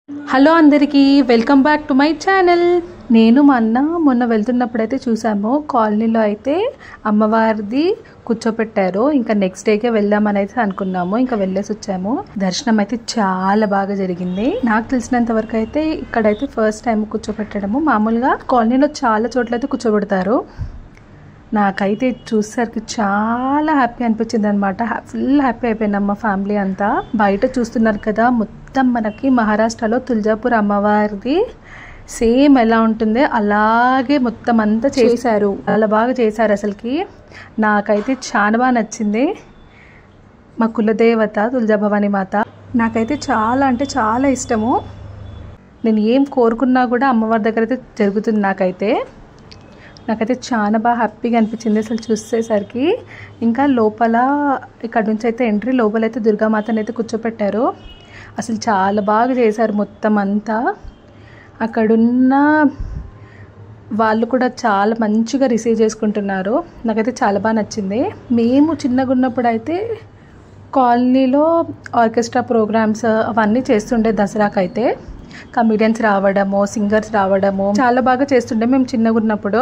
Hello అందరికీ welcome back to my channel. నేను మా అన్న మొన్న వెళ్తున్నప్పుడైతే చూసాము, కాలనీలో అయితే అమ్మవారిది కూర్చోపెట్టారు. ఇంకా నెక్స్ట్ డేకే వెళ్దామని అయితే అనుకున్నాము. ఇంకా వెళ్ళేసి వచ్చాము. దర్శనం అయితే చాలా బాగా జరిగింది. నాకు తెలిసినంత వరకు అయితే ఇక్కడైతే ఫస్ట్ టైం కూర్చోపెట్టడము. మామూలుగా కాలనీలో చాలా చోట్ల అయితే కూర్చోబెడతారు. నాకైతే చూసేసరికి చాలా హ్యాపీ అనిపించింది అనమాట. ఫుల్ హ్యాపీ అయిపోయింది అమ్మ ఫ్యామిలీ అంతా. బయట చూస్తున్నారు కదా, మొత్తం మనకి మహారాష్ట్రలో తులజాపూర్ అమ్మవారిది సేమ్ ఎలా ఉంటుందో అలాగే మొత్తం అంతా చేశారు. చాలా బాగా చేశారు. అసలుకి నాకైతే చాలా బాగా నచ్చింది. మా కులదేవత తులజాభవాని మాత నాకైతే చాలా అంటే చాలా ఇష్టము. నేను ఏం కోరుకున్నా కూడా అమ్మవారి దగ్గర అయితే జరుగుతుంది. నాకైతే చాలా బాగా హ్యాపీగా అనిపించింది అసలు చూసేసరికి. ఇంకా లోపల ఇక్కడ నుంచి అయితే ఎంట్రీ, లోపలైతే దుర్గామాతని అయితే కూర్చోపెట్టారు. అసలు చాలా బాగా చేశారు మొత్తం అంతా. అక్కడున్న వాళ్ళు కూడా చాలా మంచిగా రిసీవ్ చేసుకుంటున్నారు. నాకైతే చాలా బాగా నచ్చింది. మేము చిన్నగా ఉన్నప్పుడు అయితే కాలనీలో ఆర్కెస్ట్రా ప్రోగ్రామ్స్ అవన్నీ చేస్తుండే. దసరాకైతే కమిడియన్స్ రావడము, సింగర్స్ రావడము చాలా బాగా చేస్తుండే మేము చిన్నగా ఉన్నప్పుడు.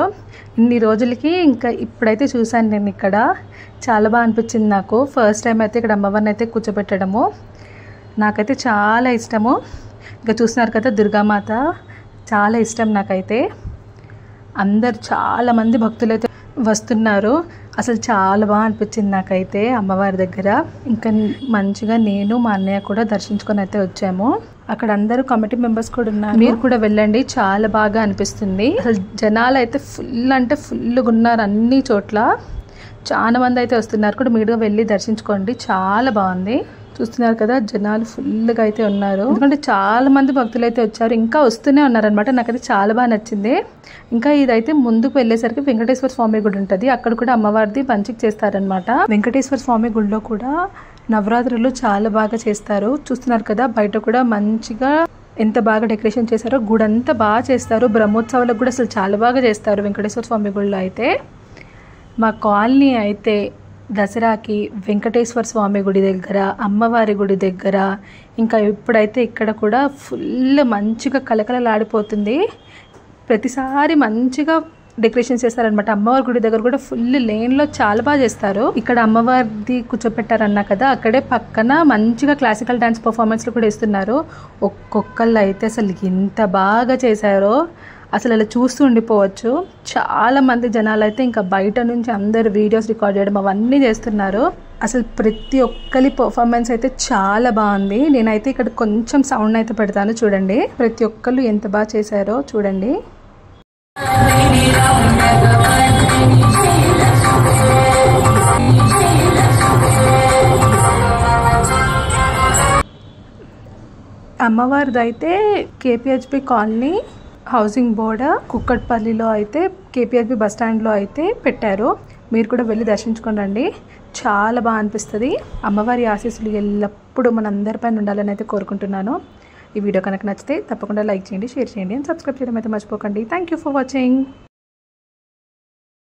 ఇన్ని రోజులకి ఇంకా ఇప్పుడైతే చూశాను నేను ఇక్కడ. చాలా బాగా అనిపించింది నాకు. ఫస్ట్ టైం అయితే ఇక్కడ అమ్మవారిని అయితే కూర్చోబెట్టడము నాకైతే చాలా ఇష్టము. ఇంకా చూస్తున్నారు కదా, దుర్గామాత చాలా ఇష్టం నాకైతే. అందరు చాలామంది భక్తులు అయితే వస్తున్నారు. అసలు చాలా బాగా అనిపించింది నాకైతే అమ్మవారి దగ్గర. ఇంకా మంచిగా నేను మా అన్నయ్య కూడా దర్శించుకొని అయితే వచ్చాము. అక్కడ అందరూ కమిటీ మెంబర్స్ కూడా ఉన్నారు. మీరు కూడా వెళ్ళండి, చాలా బాగా అనిపిస్తుంది. అసలు జనాలు అయితే ఫుల్ అంటే ఫుల్గా ఉన్నారు. అన్ని చోట్ల చాలా మంది అయితే వస్తున్నారు కూడా. మీరు వెళ్ళి దర్శించుకోండి, చాలా బాగుంది. చూస్తున్నారు కదా, జనాలు ఫుల్గా అయితే ఉన్నారు. ఎందుకంటే చాలా మంది భక్తులు అయితే వచ్చారు, ఇంకా వస్తూనే ఉన్నారనమాట. నాకైతే చాలా బాగా నచ్చింది. ఇంకా ఇదైతే ముందుకు వెళ్ళేసరికి వెంకటేశ్వర స్వామి గుడి ఉంటుంది. అక్కడ కూడా అమ్మవారిది పంచిక్ చేస్తారనమాట. వెంకటేశ్వర స్వామి గుడిలో కూడా నవరాత్రులు చాలా బాగా చేస్తారు. చూస్తున్నారు కదా, బయట కూడా మంచిగా ఎంత బాగా డెకరేషన్ చేశారో. గుడి అంతా బాగా చేస్తారు. బ్రహ్మోత్సవాలకు కూడా అసలు చాలా బాగా చేస్తారు వెంకటేశ్వర స్వామి గుడిలో అయితే. మా కాలనీ అయితే దసరాకి వెంకటేశ్వర స్వామి గుడి దగ్గర, అమ్మవారి గుడి దగ్గర, ఇంకా ఇప్పుడైతే ఇక్కడ కూడా ఫుల్ మంచిగా కలకలలాడిపోతుంది. ప్రతిసారి మంచిగా డెకరేషన్ చేస్తారనమాట. అమ్మవారి గుడి దగ్గర కూడా ఫుల్ లేన్లో చాలా బాగా చేస్తారు. ఇక్కడ అమ్మవారిది కూర్చోపెట్టారన్నా కదా, అక్కడే పక్కన మంచిగా క్లాసికల్ డాన్స్ పర్ఫార్మెన్స్లు కూడా ఇస్తున్నారు. ఒక్కొక్కళ్ళు అయితే అసలు ఎంత బాగా చేశారో అసలు అలా చూస్తూ ఉండిపోవచ్చు. చాలా మంది జనాలు అయితే ఇంకా బయట నుంచి అందరు వీడియోస్ రికార్డ్ చేయడం అవన్నీ చేస్తున్నారు. అసలు ప్రతి ఒక్కరి పర్ఫార్మెన్స్ అయితే చాలా బాగుంది. నేనైతే ఇక్కడ కొంచెం సౌండ్ అయితే పెడతాను చూడండి. ప్రతి ఒక్కళ్ళు ఎంత బాగా చేశారో చూడండి. అమ్మవారిది అయితే కేపీహెచ్పి కాలనీ హౌసింగ్ బోర్డ్ కుక్కట్పల్లిలో అయితే కేపీహెచ్పి బస్ స్టాండ్లో అయితే పెట్టారు. మీరు కూడా వెళ్ళి దర్శించుకొని రండి, చాలా బాగా అనిపిస్తుంది. అమ్మవారి ఆశీస్సులు ఎల్లప్పుడూ మనందరిపైన ఉండాలని అయితే కోరుకుంటున్నాను. ఈ వీడియో కనుక నచ్చితే తప్పకుండా లైక్ చేయండి, షేర్ చేయండి అండ్ సబ్స్క్రైబ్ చేయడం అయితే మర్చిపోకండి. Thank you for watching.